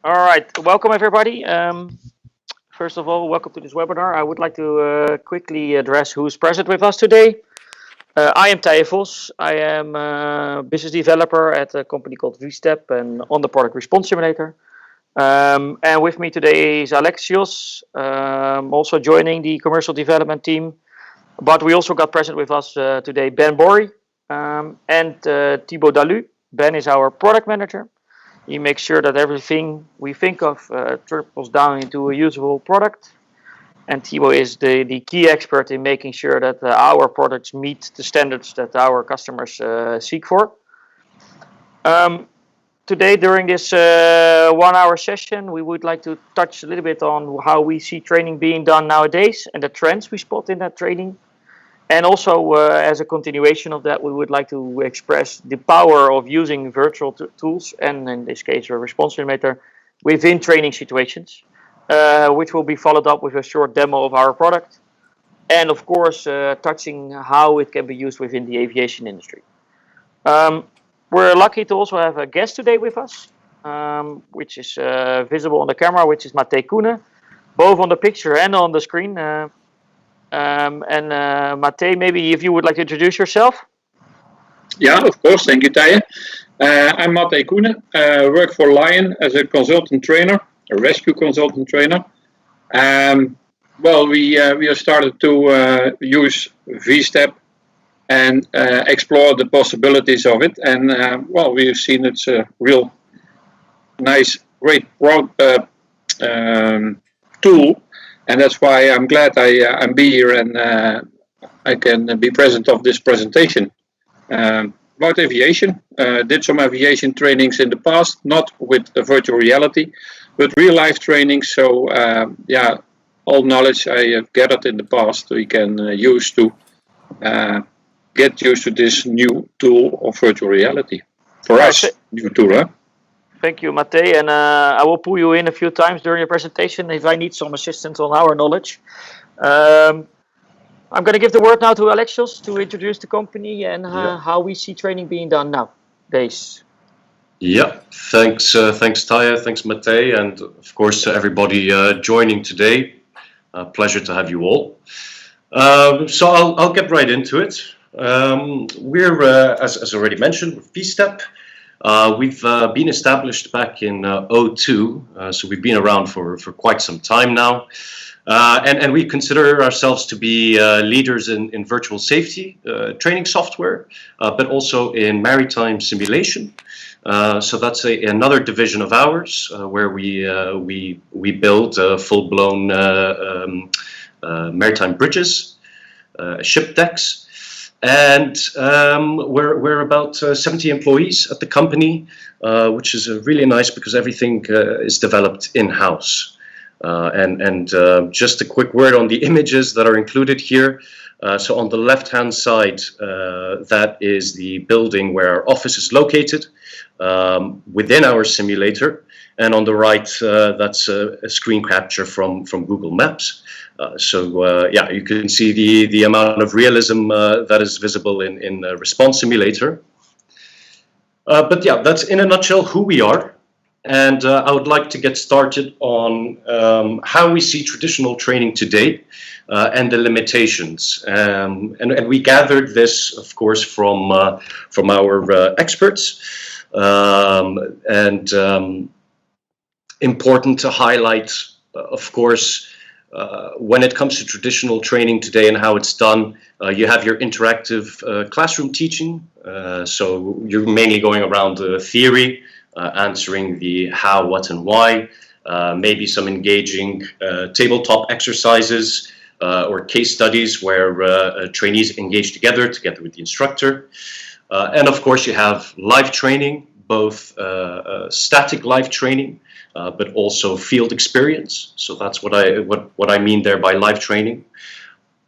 All right, welcome everybody. First of all, welcome to this webinar. I would like to quickly address who's present with us today. I am Thije Vos. I am a business developer at a company called VStep and on the product response simulator. And with me today is Alexios, also joining the commercial development team. But we also got present with us today Ben Bory and Thibaut Dalu. Ben is our product manager. He makes sure that everything we think of trickles down into a usable product. And Thibaut is the key expert in making sure that our products meet the standards that our customers seek for. Today, during this 1 hour session, we would like to touch a little bit on how we see training being done nowadays and the trends we spot in that training. And also, as a continuation of that, we would like to express the power of using virtual tools, and in this case, a response simulator, within training situations, which will be followed up with a short demo of our product. And of course, touching how it can be used within the aviation industry. We're lucky to also have a guest today with us, which is visible on the camera, which is Matej Koenen, both on the picture and on the screen. Matej, maybe if you would like to introduce yourself. Yeah, of course. Thank you, Thije. I'm Matej Koenen. Work for Lion as a consultant trainer, a rescue consultant trainer. We have started to use VStep and explore the possibilities of it. And we've seen it's a real nice, great tool. And that's why I'm glad I'm here and I can be present of this presentation. About aviation, did some aviation trainings in the past, not with virtual reality, but real life training. So all knowledge I have gathered in the past we can use to get used to this new tool of virtual reality. For us, new tool, huh? Thank you, Matej, and I will pull you in a few times during the presentation if I need some assistance on our knowledge. I'm going to give the word now to Alexios to introduce the company and how we see training being done nowadays. Yeah, thanks Thije, thanks Matej, and of course to everybody joining today. Pleasure to have you all. So I'll get right into it. We're, as already mentioned, with VStep. We've been established back in 2002, so we've been around for quite some time now. And we consider ourselves to be leaders in virtual safety training software, but also in maritime simulation. So that's another division of ours where we build full-blown maritime bridges, ship decks. And we're about 70 employees at the company, which is really nice because everything is developed in-house. And just a quick word on the images that are included here. So on the left-hand side, that is the building where our office is located within our simulator. And on the right, that's a screen capture from Google Maps. You can see the amount of realism that is visible in Response Simulator. But yeah, that's in a nutshell who we are. And I would like to get started on how we see traditional training today and the limitations. And we gathered this, of course, from our experts. Important to highlight, of course, when it comes to traditional training today and how it's done, you have your interactive classroom teaching. So you're mainly going around the theory, answering the how, what, and why, maybe some engaging tabletop exercises or case studies where trainees engage together with the instructor. And of course, you have live training, both static live training, but also field experience. So that's what I mean there by live training.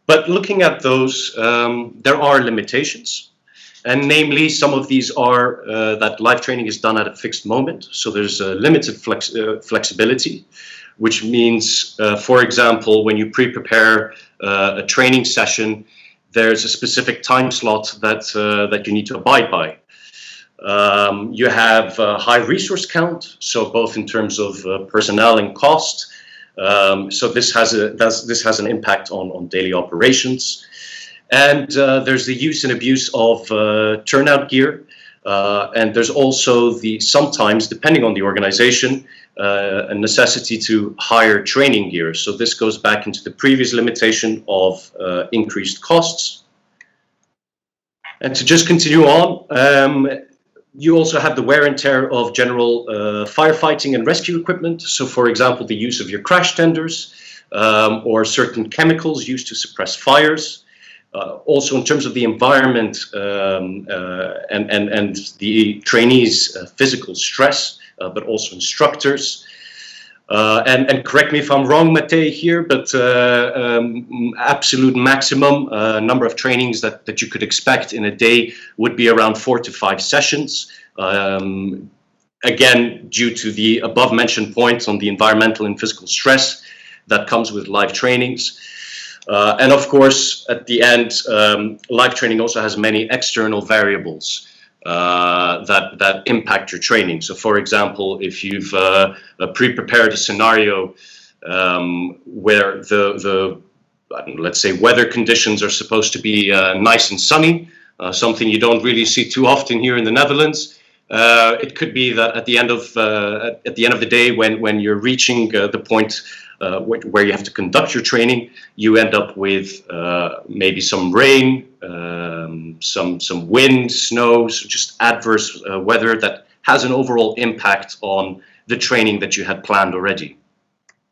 But looking at those, there are limitations. And namely, some of these are that live training is done at a fixed moment. So there's a limited flexibility, which means, for example, when you pre-prepare a training session, there's a specific time slot that you need to abide by. You have high resource count, so both in terms of personnel and cost. So this has an impact on daily operations. And there's the use and abuse of turnout gear. And there's also sometimes, depending on the organization, a necessity to hire training gear. So this goes back into the previous limitation of increased costs. And to just continue on, you also have the wear and tear of general firefighting and rescue equipment. So for example, the use of your crash tenders or certain chemicals used to suppress fires. Also in terms of the environment and the trainees' physical stress, but also instructors. And correct me if I'm wrong, Matej, here, but absolute maximum number of trainings that you could expect in a day would be around 4 to 5 sessions. Again, due to the above mentioned points on the environmental and physical stress that comes with live trainings. And of course, at the end, live training also has many external variables that impact your training. So for example, if you've pre-prepared a scenario where let's say weather conditions are supposed to be nice and sunny, something you don't really see too often here in the Netherlands, it could be that at the end of the day, when you're reaching the point where you have to conduct your training, you end up with maybe some rain, some wind, snow, so just adverse weather that has an overall impact on the training that you had planned already.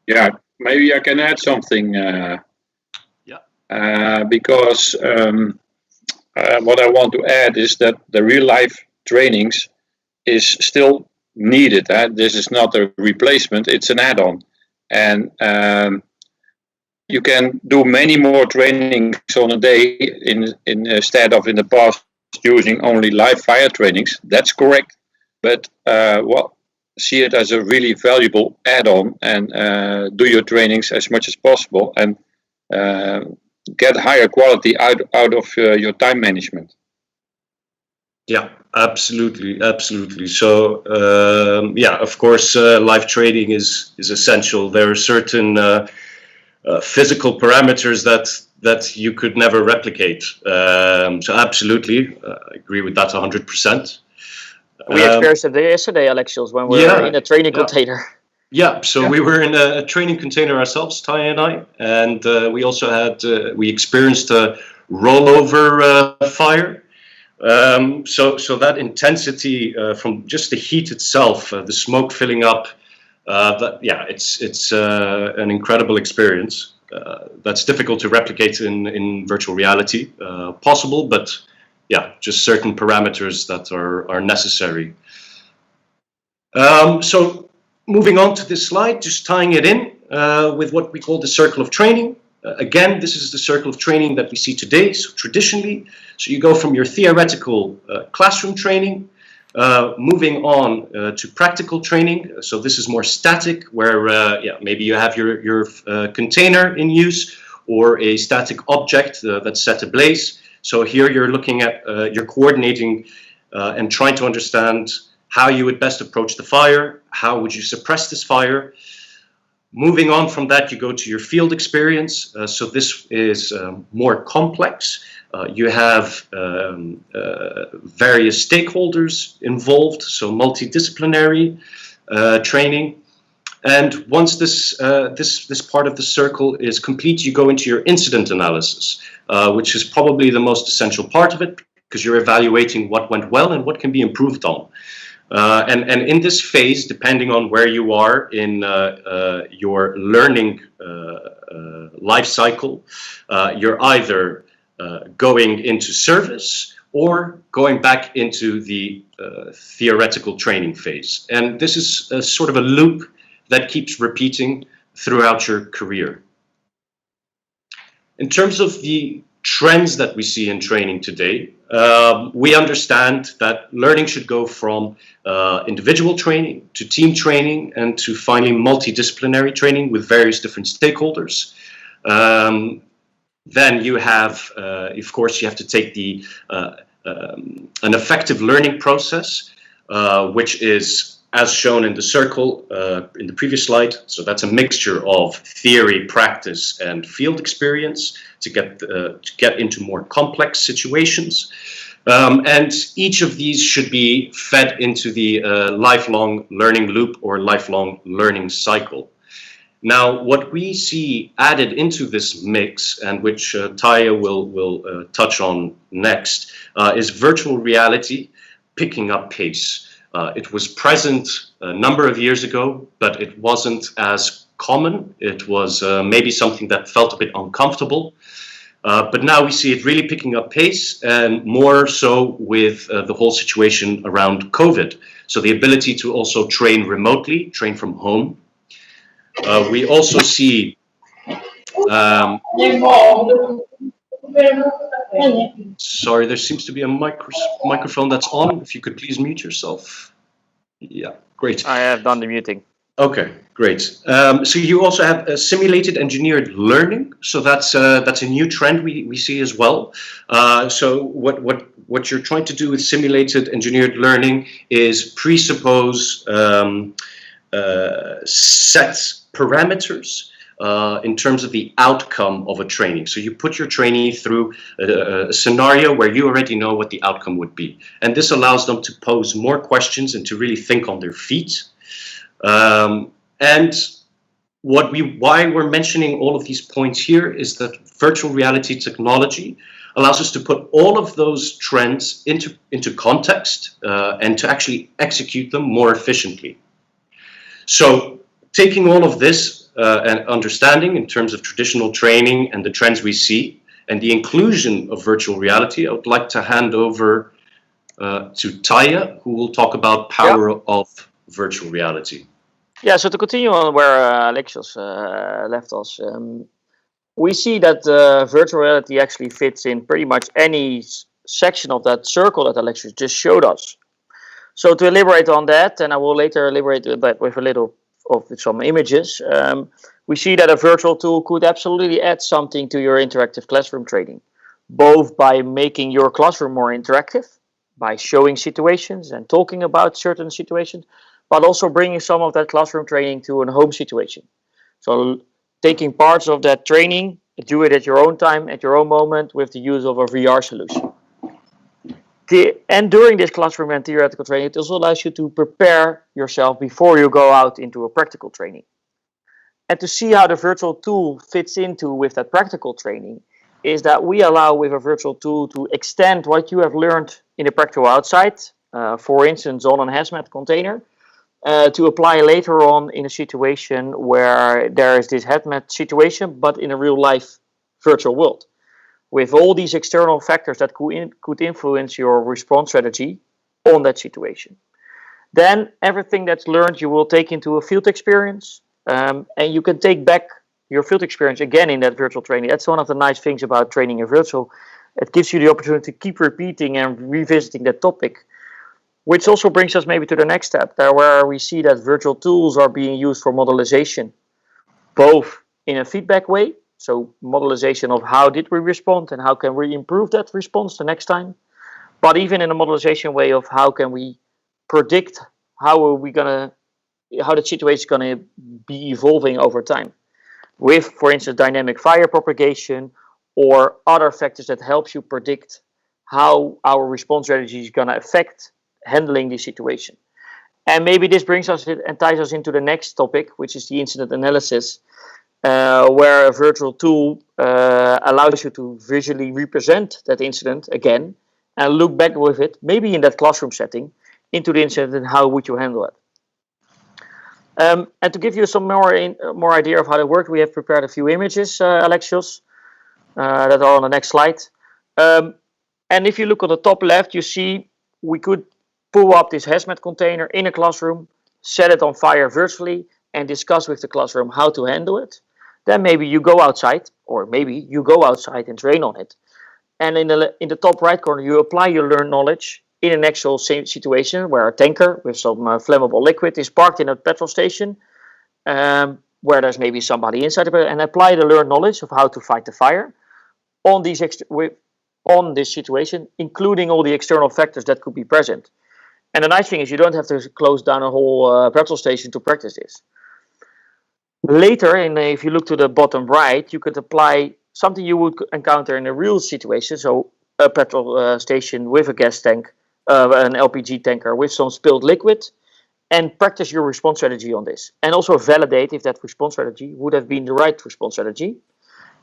Yeah, maybe I can add something. Because what I want to add is that the real life trainings is still needed. This is not a replacement; it's an add-on. And you can do many more trainings on a day instead of in the past using only live fire trainings. That's correct, but see it as a really valuable add-on and do your trainings as much as possible and get higher quality out of your time management. Yeah, absolutely, absolutely. So yeah, of course, live training is essential. There are certain physical parameters that you could never replicate. So absolutely, I agree with that 100%. We experienced it yesterday, Alexios, when we were in a training container. Yeah, so we were in a training container ourselves, Ty and I, and we also had we experienced a rollover fire. So that intensity from just the heat itself, the smoke filling up, it's an incredible experience. That's difficult to replicate in virtual reality. Possible, but yeah, just certain parameters that are necessary. So moving on to this slide, just tying it in with what we call the circle of training. Again, this is the circle of training that we see today. So traditionally, so you go from your theoretical classroom training, moving on to practical training. So this is more static, where maybe you have your container in use or a static object that's set ablaze. So here you're looking at, you're coordinating and trying to understand how you would best approach the fire, how would you suppress this fire. Moving on from that, you go to your field experience. So this is more complex. You have various stakeholders involved, so multidisciplinary training. And once this part of the circle is complete, you go into your incident analysis, which is probably the most essential part of it, because you're evaluating what went well and what can be improved on. And in this phase, depending on where you are in your learning life cycle, you're either going into service or going back into the theoretical training phase. And this is a sort of a loop that keeps repeating throughout your career. In terms of the trends that we see in training today, we understand that learning should go from individual training to team training and to finally multidisciplinary training with various different stakeholders. Then you have, of course, you have to take the an effective learning process, which is as shown in the circle in the previous slide. So that's a mixture of theory, practice, and field experience to get into more complex situations. And each of these should be fed into the lifelong learning loop or lifelong learning cycle. Now, what we see added into this mix, and which Taya will touch on next, is virtual reality picking up pace. It was present a number of years ago, but it wasn't as common. It was maybe something that felt a bit uncomfortable. But now we see it really picking up pace, and more so with the whole situation around COVID. So the ability to also train remotely, train from home. We also see sorry, there seems to be a microphone that's on. If you could please mute yourself. Yeah, great. I have done the muting. Okay, great. So you also have simulated engineered learning. So that's a new trend we see as well. So what you're trying to do with simulated engineered learning is presuppose set parameters in terms of the outcome of a training. So you put your trainee through a scenario where you already know what the outcome would be. And this allows them to pose more questions and to really think on their feet. And why we're mentioning all of these points here is that virtual reality technology allows us to put all of those trends into context and to actually execute them more efficiently. So taking all of this and understanding in terms of traditional training and the trends we see and the inclusion of virtual reality, I would like to hand over to Taya, who will talk about power of virtual reality. Yeah, so to continue on where Alexios left us, we see that virtual reality actually fits in pretty much any section of that circle that Alexios just showed us. So to elaborate on that, and I will later elaborate that with a little of some images, we see that a virtual tool could absolutely add something to your interactive classroom training, both by making your classroom more interactive, by showing situations and talking about certain situations, but also bringing some of that classroom training to a home situation. So taking parts of that training, do it at your own time, at your own moment, with the use of a VR solution. And during this classroom and theoretical training, it also allows you to prepare yourself before you go out into a practical training. And to see how the virtual tool fits into with that practical training is that we allow with a virtual tool to extend what you have learned in the practical outside, for instance, on a hazmat container, to apply later on in a situation where there is this hazmat situation, but in a real life virtual world, with all these external factors that could influence your response strategy on that situation. Then everything that's learned you will take into a field experience, and you can take back your field experience again in that virtual training. That's one of the nice things about training in virtual. It gives you the opportunity to keep repeating and revisiting that topic, which also brings us maybe to the next step, there where we see that virtual tools are being used for modelization, both in a feedback way, so modelization of how did we respond and how can we improve that response the next time, but even in a modelization way of how can we predict how the situation is going to be evolving over time, with, for instance, dynamic fire propagation or other factors that helps you predict how our response strategy is going to affect handling the situation. And maybe this brings us and ties us into the next topic, which is the incident analysis, where a virtual tool allows you to visually represent that incident again and look back with it, maybe in that classroom setting, into the incident and how would you handle it. And to give you some more idea of how it worked, we have prepared a few images, Alexios, that are on the next slide. And if you look on the top left, you see we could pull up this hazmat container in a classroom, set it on fire virtually, and discuss with the classroom how to handle it. Then maybe you go outside, or maybe you go outside and train on it. And in the top right corner, you apply your learned knowledge in an actual situation where a tanker with some flammable liquid is parked in a petrol station, where there's maybe somebody inside of it, and apply the learned knowledge of how to fight the fire on these on this situation, including all the external factors that could be present. And the nice thing is you don't have to close down a whole petrol station to practice this. Later, if you look to the bottom right, you could apply something you would encounter in a real situation. So a petrol station with a gas tank, an LPG tanker with some spilled liquid, and practice your response strategy on this. And also validate if that response strategy would have been the right response strategy.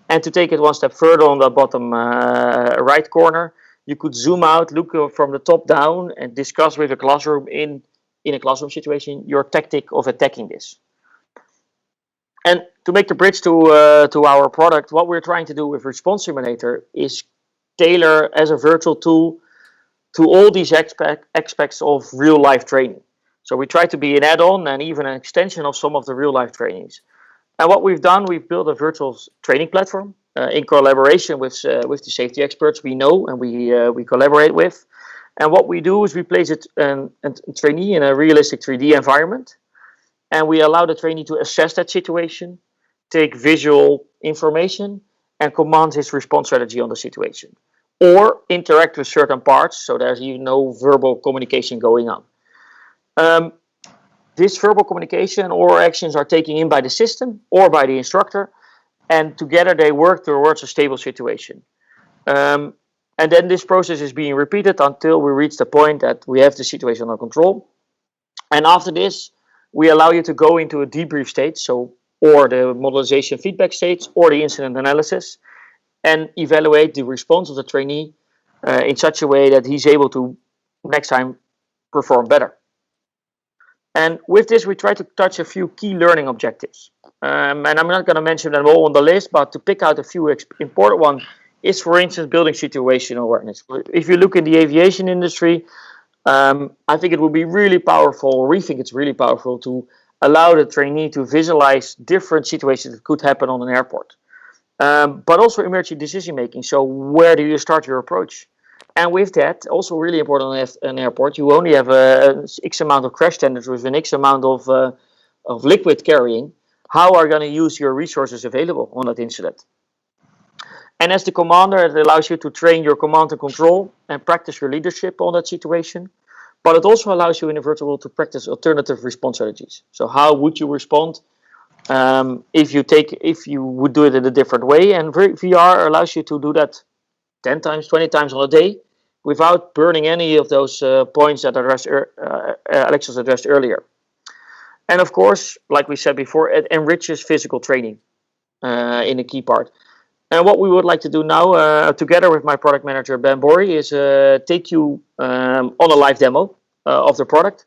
And to take it one step further on the bottom right corner, you could zoom out, look from the top down, and discuss with a classroom in a classroom situation your tactic of attacking this. And to make the bridge to our product, what we're trying to do with Response Simulator is tailor as a virtual tool to all these aspects of real life training. So we try to be an add-on and even an extension of some of the real life trainings. And what we've done, we've built a virtual training platform in collaboration with the safety experts we know and we collaborate with. And what we do is we place a trainee in a realistic 3D environment, and we allow the trainee to assess that situation, take visual information, and command his response strategy on the situation, or interact with certain parts, so there's no verbal communication going on. This verbal communication or actions are taken in by the system or by the instructor, and together they work towards a stable situation. And then this process is being repeated until we reach the point that we have the situation under control. And after this, we allow you to go into a debrief stage, or the modelization feedback stage, or the incident analysis, and evaluate the response of the trainee in such a way that he's able to next time perform better. And with this, we try to touch a few key learning objectives. And I'm not going to mention them all on the list, but to pick out a few important ones is, for instance, building situational awareness. If you look in the aviation industry, I think it would be really powerful, or we think it's really powerful, to allow the trainee to visualize different situations that could happen on an airport. But also emergency decision making. So where do you start your approach? And with that, also really important on an airport, you only have X amount of crash tenders with an X amount of liquid carrying. How are you going to use your resources available on that incident? And as the commander, it allows you to train your command and control and practice your leadership on that situation. But it also allows you in a virtual world to practice alternative response strategies. So how would you respond if you would do it in a different way? And VR allows you to do that 10 times, 20 times on a day without burning any of those points that Alexis addressed earlier. And of course, like we said before, it enriches physical training in a key part. And what we would like to do now, together with my product manager, Ben Borry, is take you on a live demo of the product.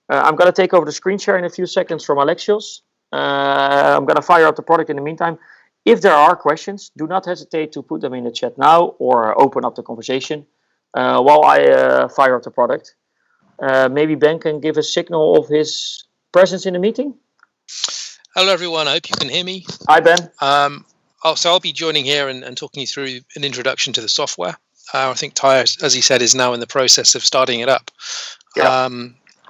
I'm going to take over the screen share in a few seconds from Alexios. I'm going to fire up the product in the meantime. If there are questions, do not hesitate to put them in the chat now or open up the conversation while I fire up the product. Maybe Ben can give a signal of his presence in the meeting. Hello, everyone. I hope you can hear me. Hi, Ben. So I'll be joining here and talking you through an introduction to the software. I think Tyre, as he said, is now in the process of starting it up. Yeah.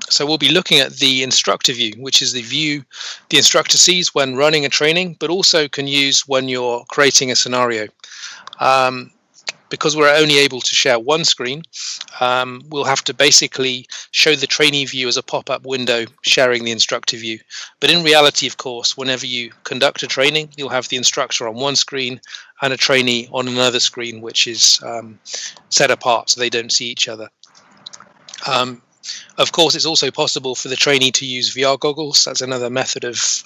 So we'll be looking at the instructor view, which is the view the instructor sees when running a training, but also can use when you're creating a scenario. Because we're only able to share one screen, we'll have to basically show the trainee view as a pop-up window sharing the instructor view. But in reality, of course, whenever you conduct a training, you'll have the instructor on one screen and a trainee on another screen, which is set apart so they don't see each other. Of course, it's also possible for the trainee to use VR goggles. That's another method of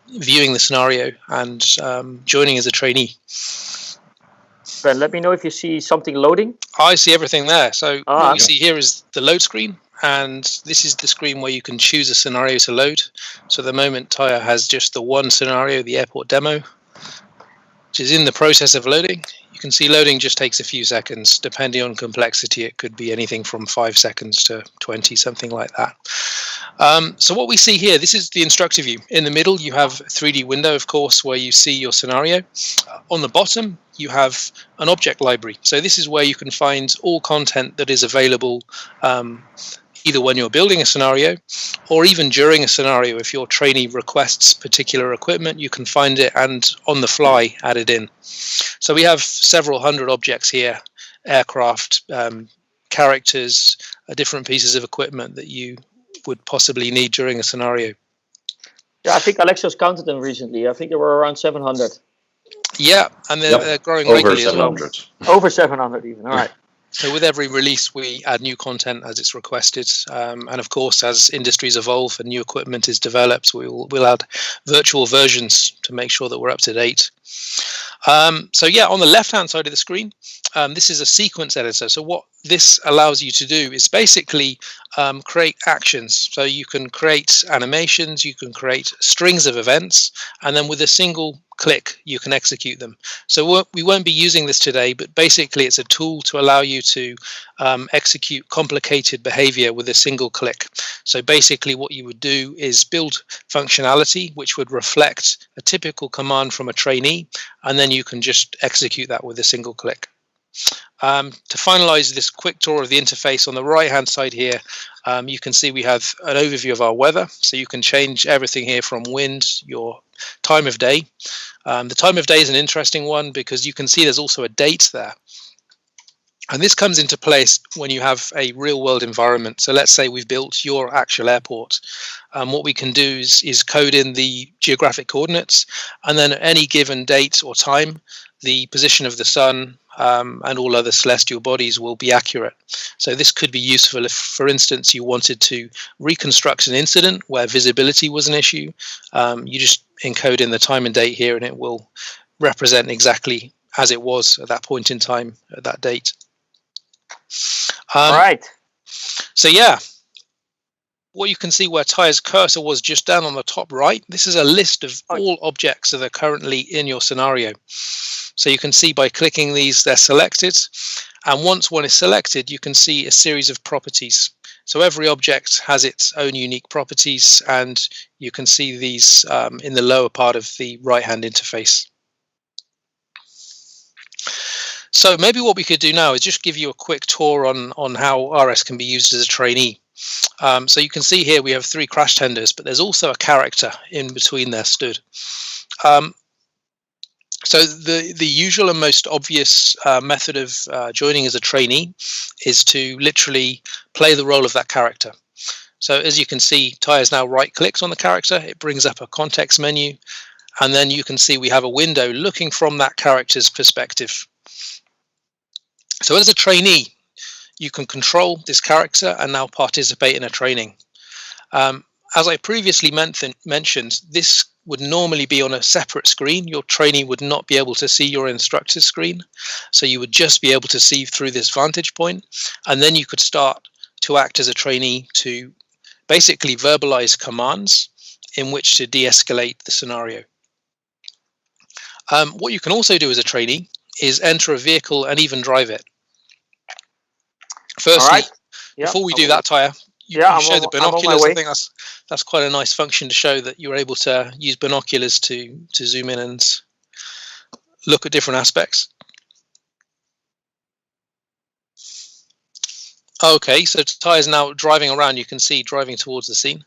viewing the scenario and joining as a trainee. Ben, let me know if you see something loading. I see everything there. So what we see here is the load screen, and this is the screen where you can choose a scenario to load. So at the moment, Tyre has just the one scenario, the airport demo, which is in the process of loading. You can see loading just takes a few seconds. Depending on complexity, it could be anything from 5 seconds to 20, something like that. So what we see here, this is the instructor view. In the middle, you have a 3D window, of course, where you see your scenario. On the bottom, you have an object library. So this is where you can find all content that is available either when you're building a scenario or even during a scenario. If your trainee requests particular equipment, you can find it and on the fly add it in. So we have several hundred objects here, aircraft, characters, different pieces of equipment that you would possibly need during a scenario. Yeah, I think Alexios counted them recently. I think there were around 700. Yeah, and they're growing over regularly 700. as well. Over 700 even, all right. So with every release, we add new content as it's requested. And of course, as industries evolve and new equipment is developed, we'll add virtual versions to make sure that we're up to date. So yeah, on the left-hand side of the screen, this is a sequence editor. So what this allows you to do is basically create actions. So you can create animations, you can create strings of events, and then with a single click, you can execute them. So we won't be using this today, but basically it's a tool to allow you to execute complicated behavior with a single click. So basically what you would do is build functionality which would reflect a typical command from a trainee, and then you can just execute that with a single click. To finalize this quick tour of the interface, on the right hand side here, you can see we have an overview of our weather. So you can change everything here from wind, your time of day. The time of day is an interesting one because you can see there's also a date there. And this comes into place when you have a real world environment. So let's say we've built your actual airport. What we can do is code in the geographic coordinates, and then at any given date or time, the position of the sun and all other celestial bodies will be accurate. So this could be useful if, for instance, you wanted to reconstruct an incident where visibility was an issue. You just encode in the time and date here, and it will represent exactly as it was at that point in time, at that date. All right. So yeah, what you can see where Tyre's cursor was just down on the top right, this is a list of all objects that are currently in your scenario. So you can see by clicking these, they're selected. And once one is selected, you can see a series of properties. So every object has its own unique properties, and you can see these in the lower part of the right-hand interface. So maybe what we could do now is just give you a quick tour on how RS can be used as a trainee. So you can see here we have 3 crash tenders, but there's also a character in between there stood. So the usual and most obvious method of joining as a trainee is to literally play the role of that character. So as you can see, Tyres now right clicks on the character, it brings up a context menu, and then you can see we have a window looking from that character's perspective. So as a trainee, you can control this character and now participate in a training. As I previously mentioned, this would normally be on a separate screen. Your trainee would not be able to see your instructor's screen. So you would just be able to see through this vantage point. And then you could start to act as a trainee to basically verbalize commands in which to de-escalate the scenario. What you can also do as a trainee is enter a vehicle and even drive it. Firstly, before we do that, Tyre, you show the binoculars. I think that's quite a nice function to show that you're able to use binoculars to zoom in and look at different aspects. Okay, so Tyre's now driving around. You can see driving towards the scene.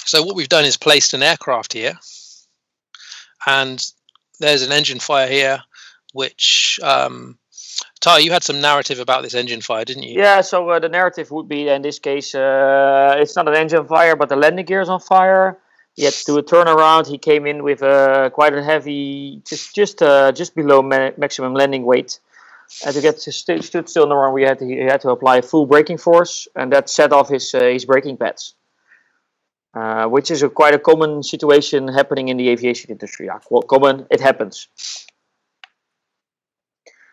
So what we've done is placed an aircraft here, and there's an engine fire here, which Tyre, you had some narrative about this engine fire, didn't you? Yeah, so the narrative would be, in this case, it's not an engine fire, but the landing gear is on fire. He had to do a turnaround. He came in with quite a heavy, just below maximum landing weight. And to get stood still on the runway, he had to apply full braking force, and that set off his braking pads, which is quite a common situation happening in the aviation industry. Common, it happens.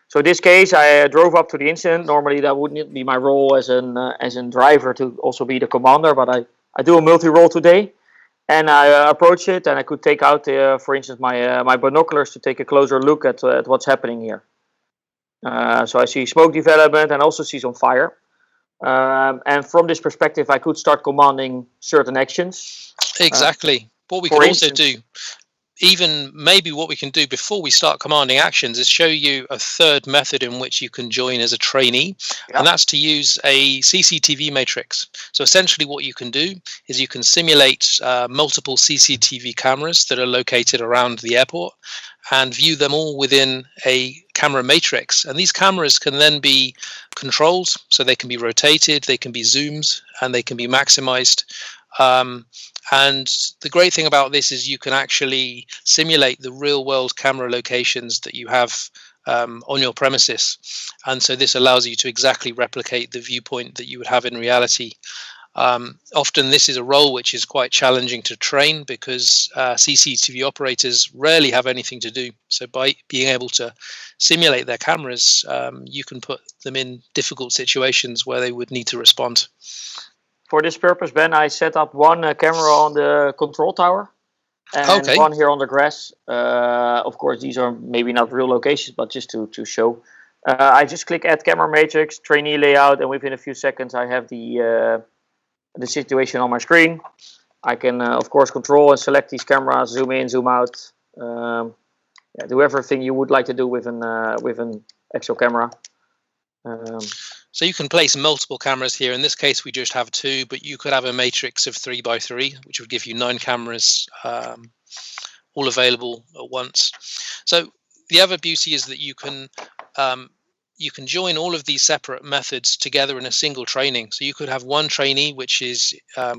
So in this case, I drove up to the incident. Normally, that wouldn't be my role as a driver to also be the commander, but I do a multi-role today, and I approach it, and I could take out, for instance, my binoculars to take a closer look at what's happening here. So I see smoke development and also see some fire. And from this perspective, I could start commanding certain actions. Exactly. What we could also do even maybe what we can do before we start commanding actions is show you a third method in which you can join as a trainee, and that's to use a CCTV matrix. So essentially what you can do is you can simulate multiple CCTV cameras that are located around the airport and view them all within a camera matrix. And these cameras can then be controlled, so they can be rotated, they can be zoomed, and they can be maximized. And the great thing about this is you can actually simulate the real world camera locations that you have on your premises. And so this allows you to exactly replicate the viewpoint that you would have in reality. Often this is a role which is quite challenging to train because CCTV operators rarely have anything to do. So by being able to simulate their cameras, you can put them in difficult situations where they would need to respond. For this purpose, Ben, I set up one camera on the control tower and one here on the grass. Of course, these are maybe not real locations, but just to show. I just click Add Camera Matrix, Trainee Layout, and within a few seconds I have the situation on my screen. I can, of course, control and select these cameras, zoom in, zoom out. Do everything you would like to do with an actual camera. So you can place multiple cameras here. In this case, we just have 2, but you could have a matrix of 3 by 3, which would give you 9 cameras, all available at once. So the other beauty is that you can join all of these separate methods together in a single training. So you could have one trainee which is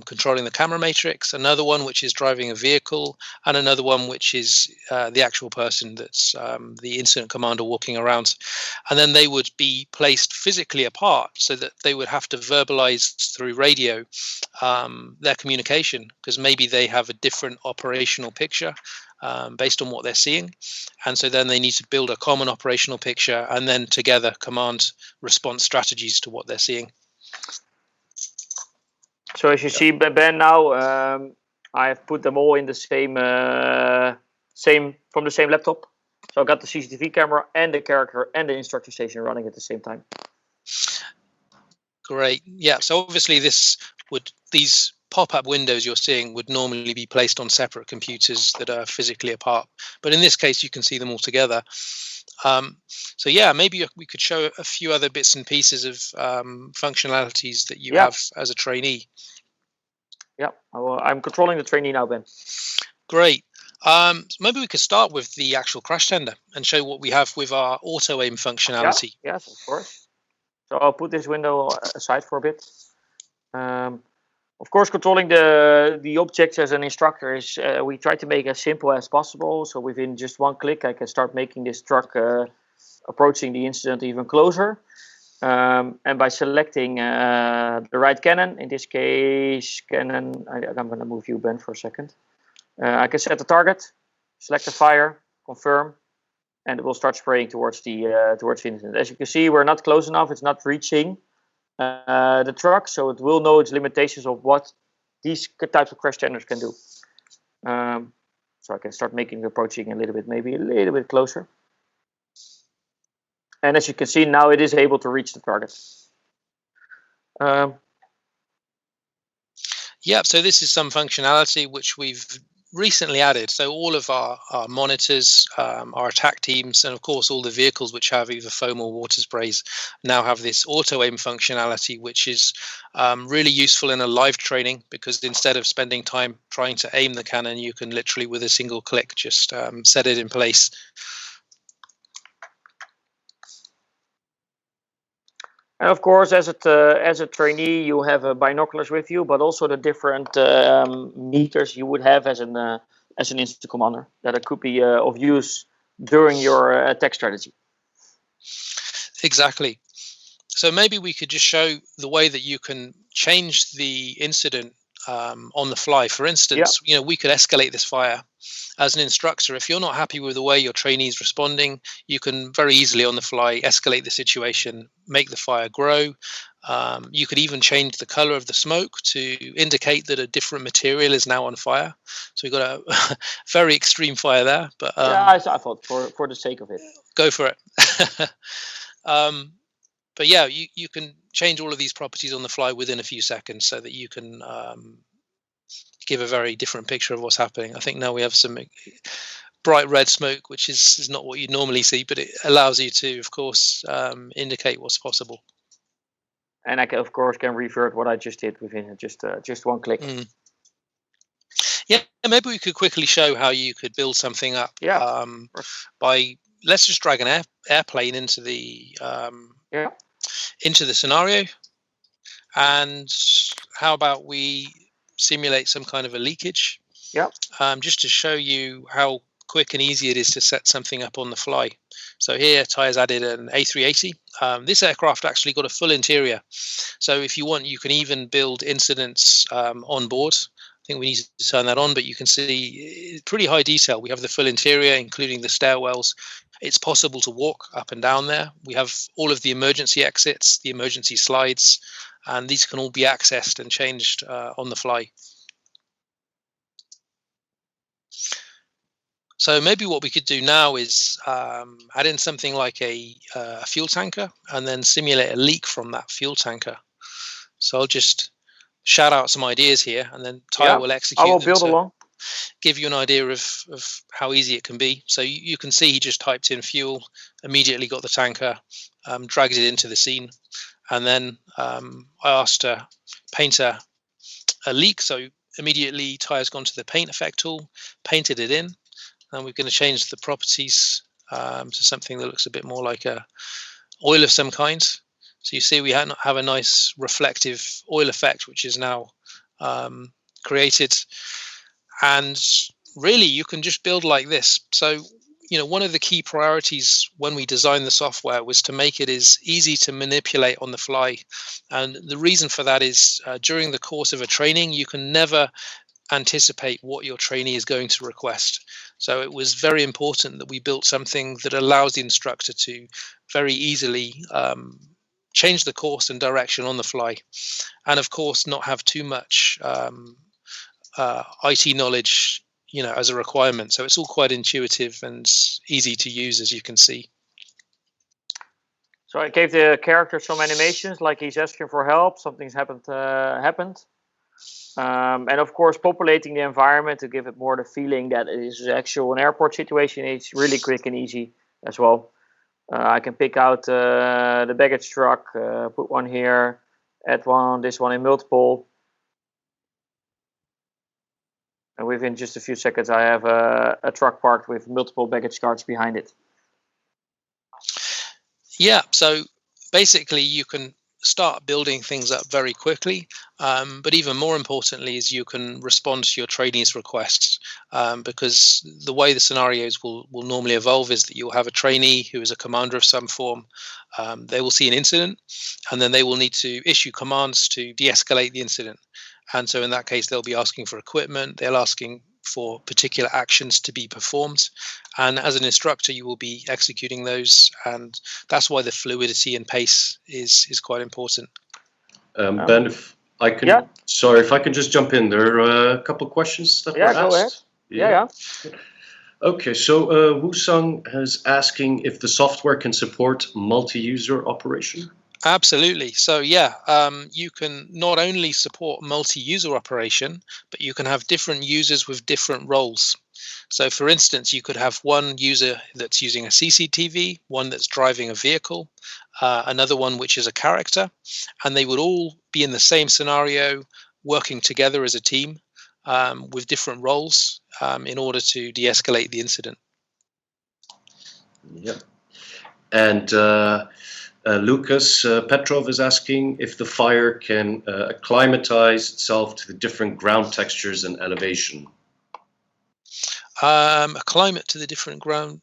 controlling the camera matrix, another one which is driving a vehicle, and another one which is the actual person that's the incident commander walking around. And then they would be placed physically apart so that they would have to verbalize through radio their communication, because maybe they have a different operational picture based on what they're seeing. And so then they need to build a common operational picture and then together command response strategies to what they're seeing. So as you see, Ben, now I have put them all in the same from the same laptop. So I got the CCTV camera and the character and the instructor station running at the same time. Great. Yeah. So obviously these pop-up windows you're seeing would normally be placed on separate computers that are physically apart, but in this case you can see them all together. So yeah, maybe we could show a few other bits and pieces of functionalities that you have as a trainee. Yeah, I'm controlling the trainee now, Ben. Great. So maybe we could start with the actual crash tender and show what we have with our auto aim functionality. Yes, of course. So I'll put this window aside for a bit. Of course, controlling the objects as an instructor is we try to make as simple as possible. So within just one click, I can start making this truck approaching the incident even closer. And by selecting the right cannon, in this case, cannon, I'm going to move you, Ben, for a second. I can set the target, select the fire, confirm, and it will start spraying towards the incident. As you can see, we're not close enough. It's not reaching the truck, so it will know its limitations of what these types of crash tenders can do. So I can start making the approaching maybe a little bit closer. And as you can see, now it is able to reach the target. So this is some functionality which we've recently added. So all of our monitors, our attack teams, and of course all the vehicles which have either foam or water sprays now have this auto aim functionality, which is really useful in a live training, because instead of spending time trying to aim the cannon, you can literally with a single click just set it in place. And of course, as a trainee, you have binoculars with you, but also the different meters you would have as an incident commander that could be of use during your attack strategy. Exactly. So maybe we could just show the way that you can change the incident on the fly. For instance, we could escalate this fire. As an instructor, if you're not happy with the way your trainee is responding, you can very easily on the fly escalate the situation, make the fire grow. You could even change the color of the smoke to indicate that a different material is now on fire. So we've got a very extreme fire there. But I thought for the sake of it. Go for it. But yeah, you can change all of these properties on the fly within a few seconds so that you can give a very different picture of what's happening. I think now we have some bright red smoke, which is not what you'd normally see, but it allows you to, of course, indicate what's possible. And I can, of course, revert what I just did within just one click. Yeah, maybe we could quickly show how you could build something up. Yeah. By let's just drag an airplane into the into the scenario, and how about we simulate some kind of a leakage? Yeah. Just to show you how quick and easy it is to set something up on the fly. So here, Ty has added an A380. This aircraft actually got a full interior. So if you want, you can even build incidents on board. I think we need to turn that on, but you can see pretty high detail. We have the full interior, including the stairwells. It's possible to walk up and down there. We have all of the emergency exits, the emergency slides, and these can all be accessed and changed on the fly. So maybe what we could do now is add in something like a fuel tanker and then simulate a leak from that fuel tanker. So I'll just shout out some ideas here, and then Ty will execute. I will build along. Give you an idea of how easy it can be. So you can see he just typed in fuel, immediately got the tanker, dragged it into the scene, and then I asked to paint a leak. So immediately Ty has gone to the paint effect tool, painted it in. And we're going to change the properties to something that looks a bit more like a oil of some kind. So you see we have a nice reflective oil effect, which is now created. And really, you can just build like this. So, one of the key priorities when we designed the software was to make it as easy to manipulate on the fly. And the reason for that is during the course of a training, you can never anticipate what your trainee is going to request. So it was very important that we built something that allows the instructor to very easily change the course and direction on the fly, and of course not have too much IT knowledge, as a requirement. So it's all quite intuitive and easy to use, as you can see. So I gave the character some animations, like he's asking for help, something's happened. And of course, populating the environment to give it more the feeling that it is actual an airport situation. It's really quick and easy as well. I can pick out the baggage truck, put one here, add this one in multiple. And within just a few seconds, I have a truck parked with multiple baggage carts behind it. Yeah, so basically you can start building things up very quickly, but even more importantly is you can respond to your trainees' requests, because the way the scenarios will normally evolve is that you'll have a trainee who is a commander of some form. They will see an incident, and then they will need to issue commands to de-escalate the incident. And so in that case, they'll be asking for equipment, they're asking for particular actions to be performed, and as an instructor you will be executing those, and that's why the fluidity and pace is quite important. Ben, if I can, sorry, if I can just jump in, there are a couple of questions that were asked. Go ahead. Yeah. Okay, so Woo-Sung is asking if the software can support multi-user operation. Absolutely. So you can not only support multi-user operation, but you can have different users with different roles. So for instance, you could have one user that's using a CCTV, one that's driving a vehicle, another one which is a character, and they would all be in the same scenario, working together as a team with different roles in order to de-escalate the incident. Yep. And Lucas Petrov is asking if the fire can acclimatize itself to the different ground textures and elevation. Climate to the different ground.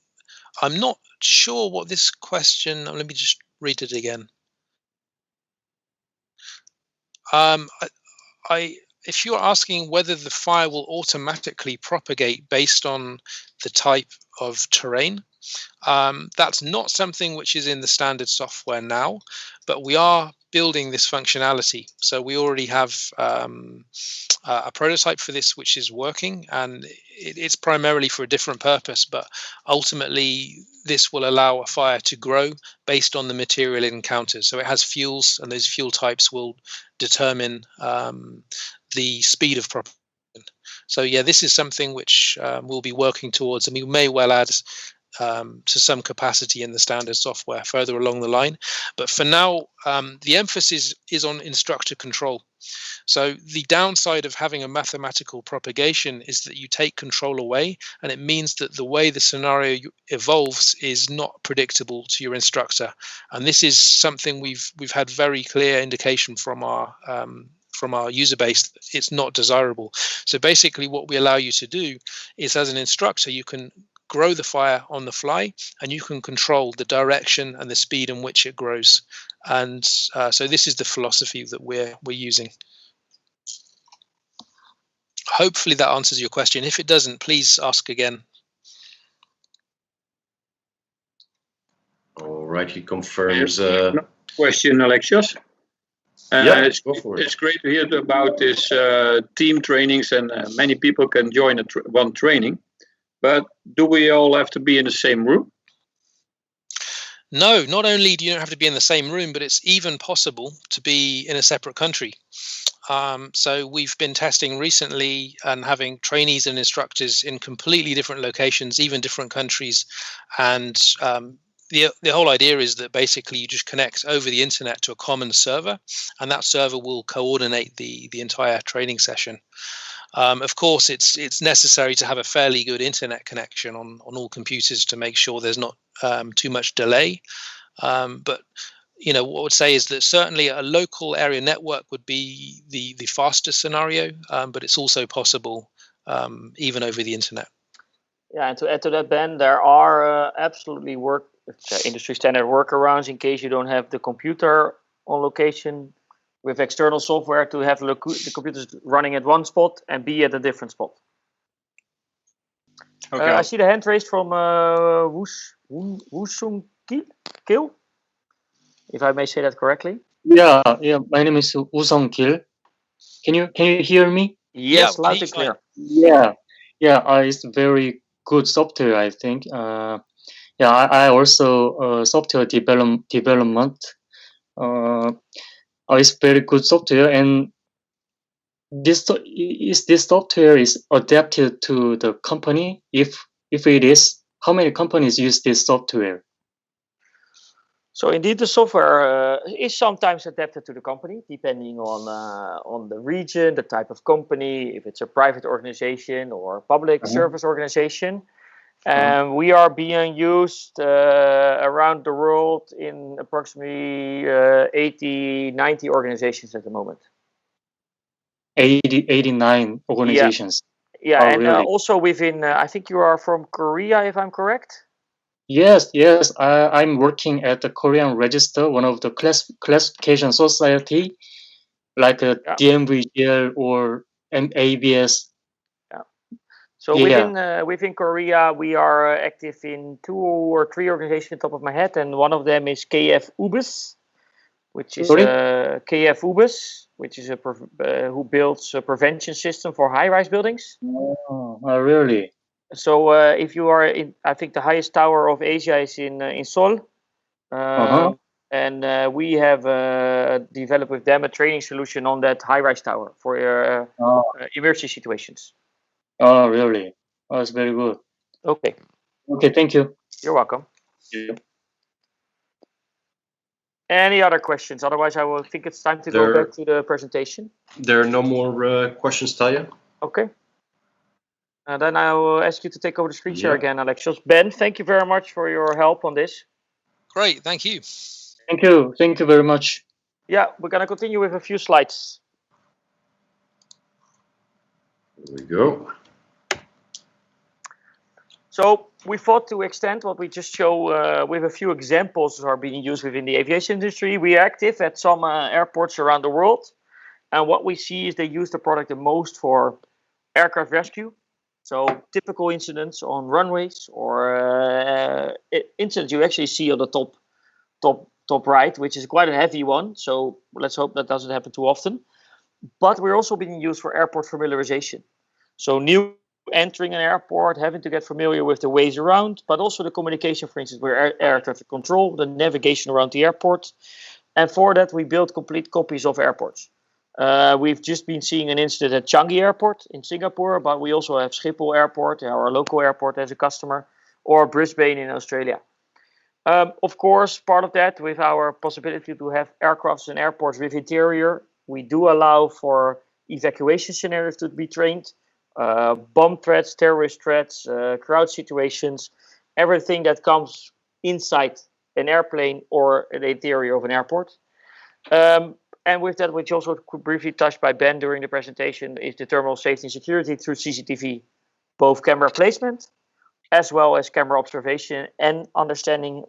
I'm not sure what this question. Let me just read it again. If you're asking whether the fire will automatically propagate based on the type of terrain, that's not something which is in the standard software now, but we are building this functionality. So we already have a prototype for this which is working, and it's primarily for a different purpose, but ultimately this will allow a fire to grow based on the material it encounters. So it has fuels, and those fuel types will determine the speed of So yeah, this is something which we'll be working towards, and we may well add to some capacity in the standard software further along the line. But for now, the emphasis is on instructor control. So the downside of having a mathematical propagation is that you take control away, and it means that the way the scenario evolves is not predictable to your instructor. And this is something we've had very clear indication from our user base. It's not desirable. So basically what we allow you to do is, as an instructor, you can grow the fire on the fly, and you can control the direction and the speed in which it grows. And so this is the philosophy that we're using. Hopefully that answers your question. If it doesn't, please ask again. All right, he confirms. Question, Alexios. Yeah, go for it. It's great to hear about this team trainings, and many people can join one training. But do we all have to be in the same room? No, not only do you not have to be in the same room, but it's even possible to be in a separate country. So we've been testing recently and having trainees and instructors in completely different locations, even different countries. And the whole idea is that basically you just connect over the internet to a common server, and that server will coordinate the entire training session. Of course, it's necessary to have a fairly good internet connection on all computers to make sure there's not too much delay. But what I would say is that certainly a local area network would be the fastest scenario, but it's also possible even over the internet. Yeah, and to add to that, Ben, there are absolutely industry standard workarounds in case you don't have the computer on location with external software to have the computers running at one spot and be at a different spot. Okay. I see the hand raised from Woosung Kil, if I may say that correctly. Yeah. My name is Woosung Kil. Can you hear me? Yes, loud and clear. Yeah. It's very good software, I think. I also software development. It's very good software, and this software is adapted to the company. If it is, how many companies use this software? So indeed, the software is sometimes adapted to the company, depending on the region, the type of company, if it's a private organization or a public service organization. We are being used around the world in approximately 80, 90 organizations at the moment. 89 organizations. Yeah, and really? Also within, I think you are from Korea, if I'm correct? Yes. I'm working at the Korean Register, one of the classification society, like a DMVGL or ABS. So within Korea, we are active in 2 or 3 organizations, top of my head, and one of them is KF UBIS, which is KF UBIS, which is who builds a prevention system for high-rise buildings. Oh, really? So if you are in, I think the highest tower of Asia is in Seoul, and we have developed with them a training solution on that high-rise tower for emergency situations. Oh, really? Oh, that's very good. Okay, thank you. You're welcome. Yeah. Any other questions? Otherwise, I will think it's time to go back to the presentation. There are no more questions, Taya. Okay. Then I will ask you to take over the screen share again, Alexios. Ben, thank you very much for your help on this. Great, thank you. Thank you very much. Yeah, we're going to continue with a few slides. Here we go. So we thought to extend what we just show with a few examples that are being used within the aviation industry. We are active at some airports around the world. And what we see is they use the product the most for aircraft rescue. So typical incidents on runways or incidents you actually see on the top right, which is quite a heavy one. So let's hope that doesn't happen too often. But we're also being used for airport familiarization. So new entering an airport, having to get familiar with the ways around, but also the communication, for instance, with air traffic control, the navigation around the airport. And for that, we build complete copies of airports. We've just been seeing an incident at Changi Airport in Singapore, but we also have Schiphol Airport, our local airport, as a customer, or Brisbane in Australia. Of course, part of that, with our possibility to have aircrafts and airports with interior, we do allow for evacuation scenarios to be trained, bomb threats, terrorist threats, crowd situations, everything that comes inside an airplane or the interior of an airport. And with that, which also briefly touched by Ben during the presentation, is the terminal safety and security through CCTV, both camera placement as well as camera observation and understanding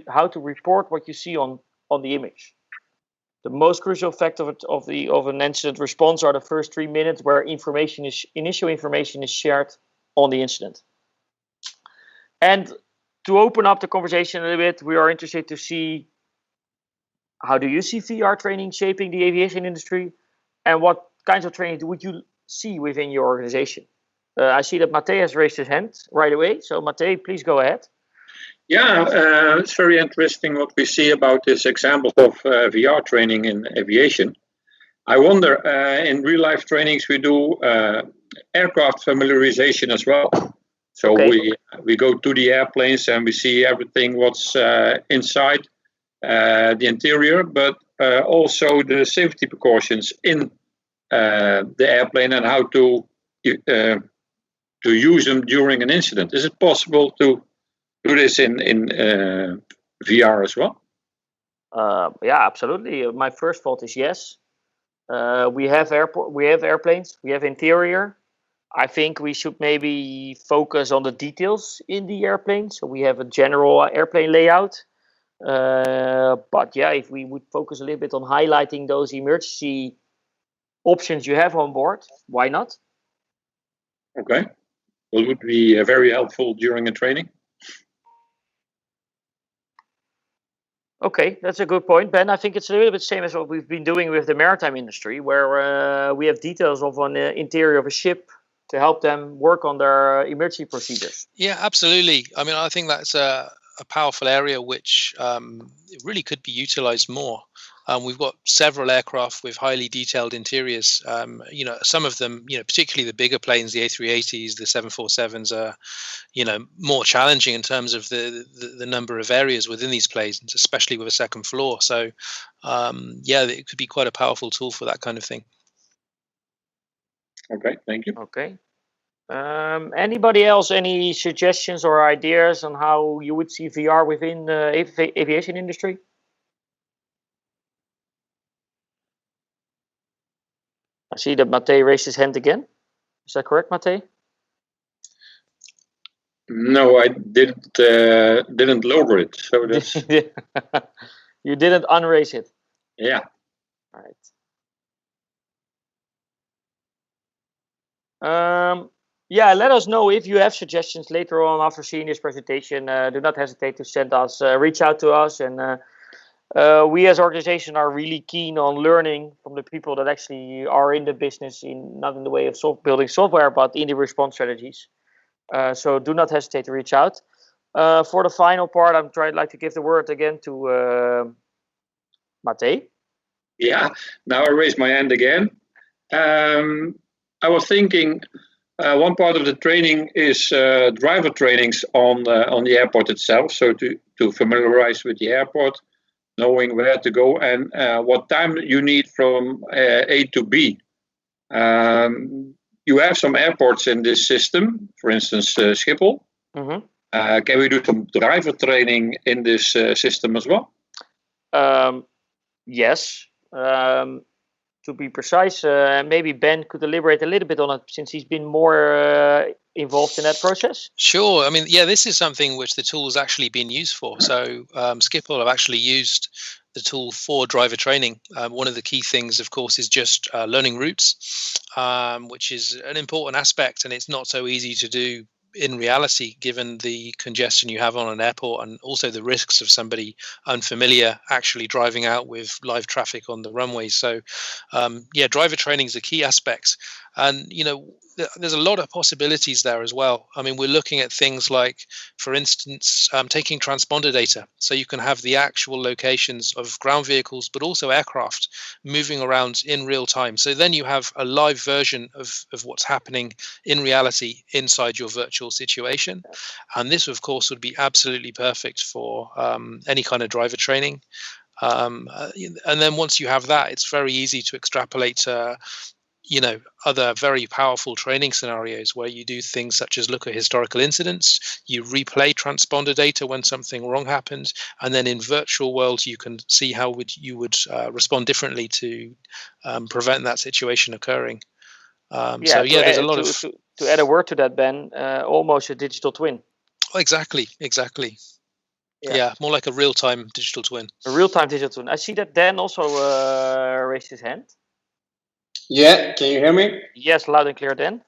how to report what you see on the image. The most crucial fact of an incident response are the first 3 minutes where initial information is shared on the incident. And to open up the conversation a little bit, we are interested to see, how do you see VR training shaping the aviation industry, and what kinds of training would you see within your organization? I see that Mate has raised his hand right away. So Mate, please go ahead. Yeah, it's very interesting what we see about this example of VR training in aviation. I wonder, in real life trainings, we do aircraft familiarization as well. So we go to the airplanes and we see everything what's inside the interior, but also the safety precautions in the airplane and how to use them during an incident. Is it possible to do this in VR as well? Yeah, absolutely. My first thought is yes. We have airplanes, we have interior. I think we should maybe focus on the details in the airplane. So we have a general airplane layout. But yeah, if we would focus a little bit on highlighting those emergency options you have on board, why not? Okay. Well, would be very helpful during a training. Okay, that's a good point, Ben. I think it's a little bit same as what we've been doing with the maritime industry, where we have details of an interior of a ship to help them work on their emergency procedures. Yeah, absolutely. I mean, I think that's a powerful area which it really could be utilized more. We've got several aircraft with highly detailed interiors. Some of them, particularly the bigger planes, the A380s, the 747s, are, more challenging in terms of the number of areas within these planes, especially with a second floor. So, it could be quite a powerful tool for that kind of thing. Okay, thank you. Okay. Anybody else? Any suggestions or ideas on how you would see VR within the aviation industry? I see that Mate raised his hand again. Is that correct, Mate? No, I didn't lower it. So that's you didn't unraise it. Yeah. All right. Let us know if you have suggestions later on after seeing this presentation. Do not hesitate to reach out to us, and we as an organization are really keen on learning from the people that actually are in the business, not in the way of building software, but in the response strategies. So do not hesitate to reach out. For the final part, I'd like to give the word again to Mate. Yeah, now I raise my hand again. I was thinking one part of the training is driver trainings on the airport itself, so to familiarize with the airport, knowing where to go and what time you need from A to B. You have some airports in this system, for instance, Schiphol. Mm-hmm. Can we do some driver training in this system as well? Yes. To be precise, maybe Ben could elaborate a little bit on it, since he's been more involved in that process. Sure. I mean, this is something which the tool has actually been used for. So Schiphol have actually used the tool for driver training. One of the key things, of course, is just learning routes, which is an important aspect, and it's not so easy to do in reality, given the congestion you have on an airport and also the risks of somebody unfamiliar actually driving out with live traffic on the runways. So, driver training is a key aspect. And there's a lot of possibilities there as well. I mean, we're looking at things like, for instance, taking transponder data, so you can have the actual locations of ground vehicles, but also aircraft moving around in real time. So then you have a live version of what's happening in reality inside your virtual situation. And this, of course, would be absolutely perfect for any kind of driver training. And then once you have that, it's very easy to extrapolate other very powerful training scenarios where you do things such as look at historical incidents, you replay transponder data when something wrong happens, and then in virtual worlds you can see how you would respond differently to prevent that situation occurring. There's a lot to add a word to that, Ben, almost a digital twin. Exactly. Yeah, more like a real-time digital twin. A real-time digital twin. I see that Dan also raised his hand. Yeah, can you hear me? Yes, loud and clear, Dan.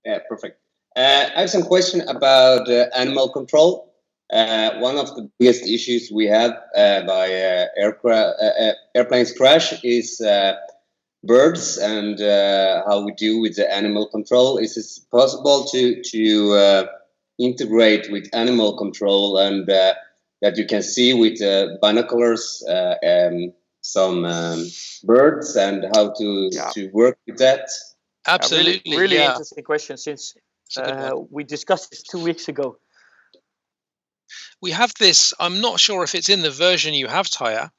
Yeah, perfect. I have some question about animal control. One of the biggest issues we have by airplanes crash is birds and how we deal with the animal control. Is it possible to integrate with animal control and that you can see with binoculars some birds and how to work with that? Absolutely, really interesting question, since we discussed this 2 weeks ago. We have this, I'm not sure if it's in the version you have, Taya,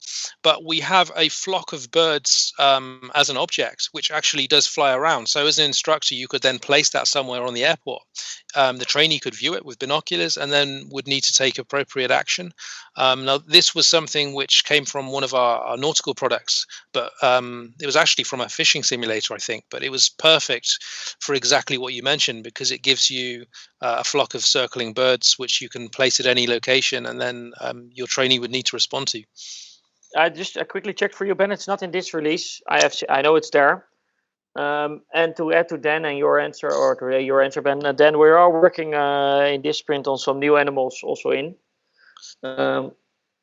but we have a flock of birds as an object, which actually does fly around. So as an instructor, you could then place that somewhere on the airport. The trainee could view it with binoculars and then would need to take appropriate action. Now, this was something which came from one of our nautical products, but it was actually from a fishing simulator, I think. But it was perfect for exactly what you mentioned, because it gives you a flock of circling birds, which you can place at any location, and then your trainee would need to respond to. I just quickly checked for you, Ben. It's not in this release. I know it's there. And to add to Dan and your answer, or to your answer, Ben, Dan, we are working in this sprint on some new animals also in.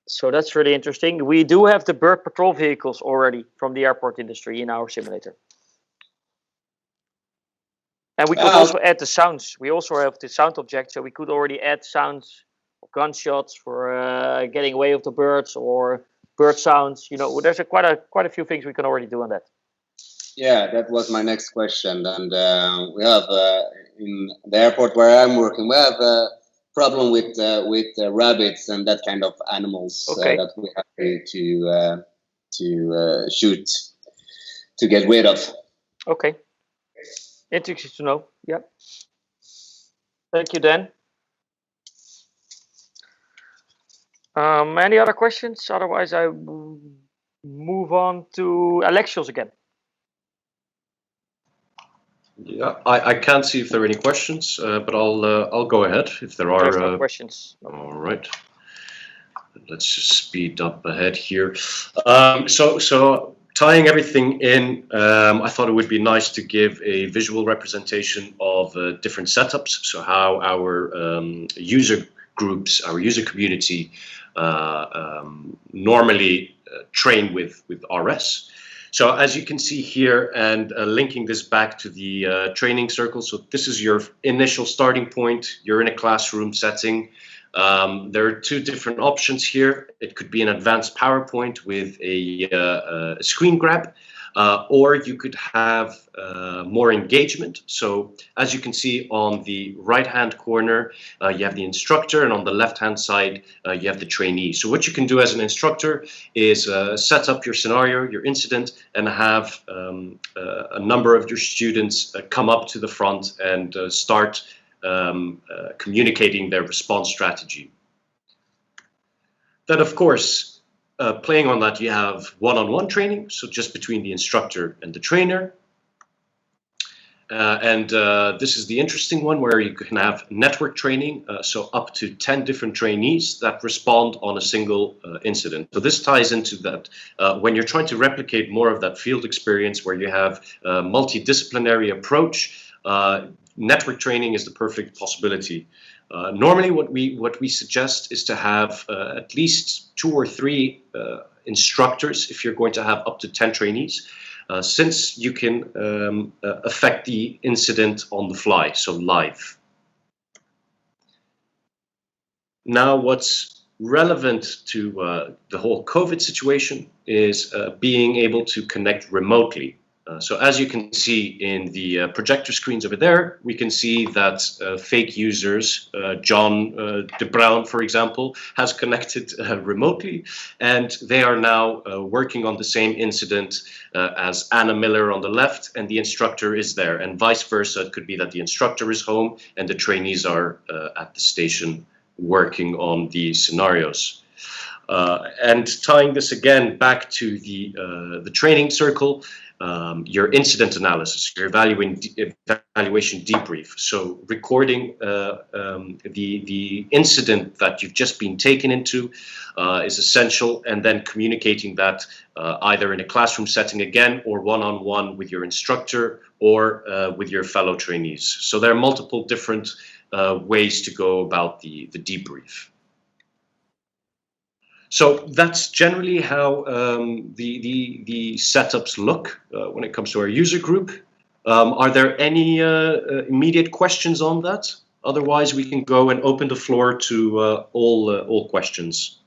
So that's really interesting. We do have the bird patrol vehicles already from the airport industry in our simulator. And we could also add the sounds. We also have the sound object, so we could already add sounds of gunshots for getting away with the birds, or bird sounds. There's quite a few things we can already do on that. Yeah, that was my next question. And we have in the airport where I'm working, we have a problem with rabbits and that kind of animals that we have to shoot to get rid of. Okay. Interesting to know. Yeah. Thank you, Dan. Any other questions? Otherwise, I move on to Alexios again. Yeah, I can't see if there are any questions, but I'll go ahead if there are. There's no questions. All right. Let's just speed up ahead here. So tying everything in, I thought it would be nice to give a visual representation of different setups. So how our user groups, our user community, normally train with RS. So as you can see here, and linking this back to the training circle, so this is your initial starting point. You're in a classroom setting. There are two different options here. It could be an advanced PowerPoint with a screen grab, or you could have more engagement. So as you can see on the right-hand corner, you have the instructor, and on the left-hand side, you have the trainee. So what you can do as an instructor is set up your scenario, your incident, and have a number of your students come up to the front and start communicating their response strategy. Then, of course, playing on that, you have one-on-one training, so just between the instructor and the trainer. This is the interesting one, where you can have network training, so up to 10 different trainees that respond on a single incident. So this ties into that when you're trying to replicate more of that field experience, where you have a multidisciplinary approach. Network training is the perfect possibility. Normally, what we suggest is to have at least 2 or 3 instructors if you're going to have up to 10 trainees. since you can affect the incident on the fly, so live. Now, what's relevant to the whole COVID situation is being able to connect remotely. So as you can see in the projector screens over there, we can see that fake users, John de Bruin, for example, has connected remotely, and they are now working on the same incident as Anna Miller on the left, and the instructor is there, and vice versa. It could be that the instructor is home and the trainees are at the station working on the scenarios. And tying this again back to the training circle, your incident analysis, your evaluation debrief. So recording the incident that you've just been taken into is essential, and then communicating that either in a classroom setting again, or one-on-one with your instructor, or with your fellow trainees. So there are multiple different ways to go about the debrief. So that's generally how the setups look when it comes to our user group. Are there any immediate questions on that? Otherwise, we can go and open the floor to all questions.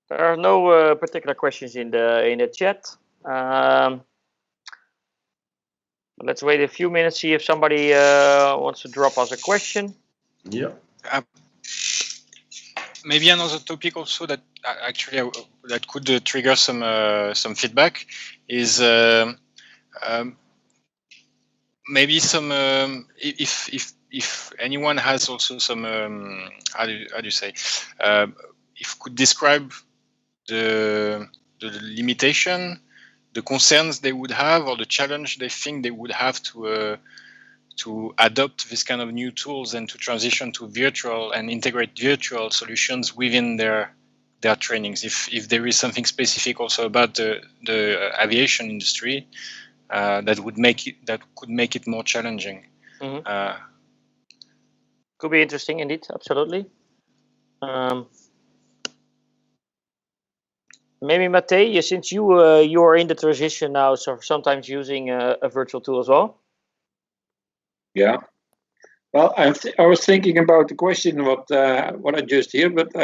There are no particular questions in the chat. Let's wait a few minutes, see if somebody wants to drop us a question. Yeah. Maybe another topic also that actually that could trigger some feedback is maybe some if anyone has also some how do you say if could describe the limitation, the concerns they would have, or the challenge they think they would have to adopt this kind of new tools and to transition to virtual and integrate virtual solutions within their trainings. If there is something specific also about the aviation industry that could make it more challenging. Mm-hmm. Could be interesting indeed, absolutely. Maybe Matej, since you are in the transition now, so sometimes using a virtual tool as well. Yeah. Well, I was thinking about the question what I just heard, but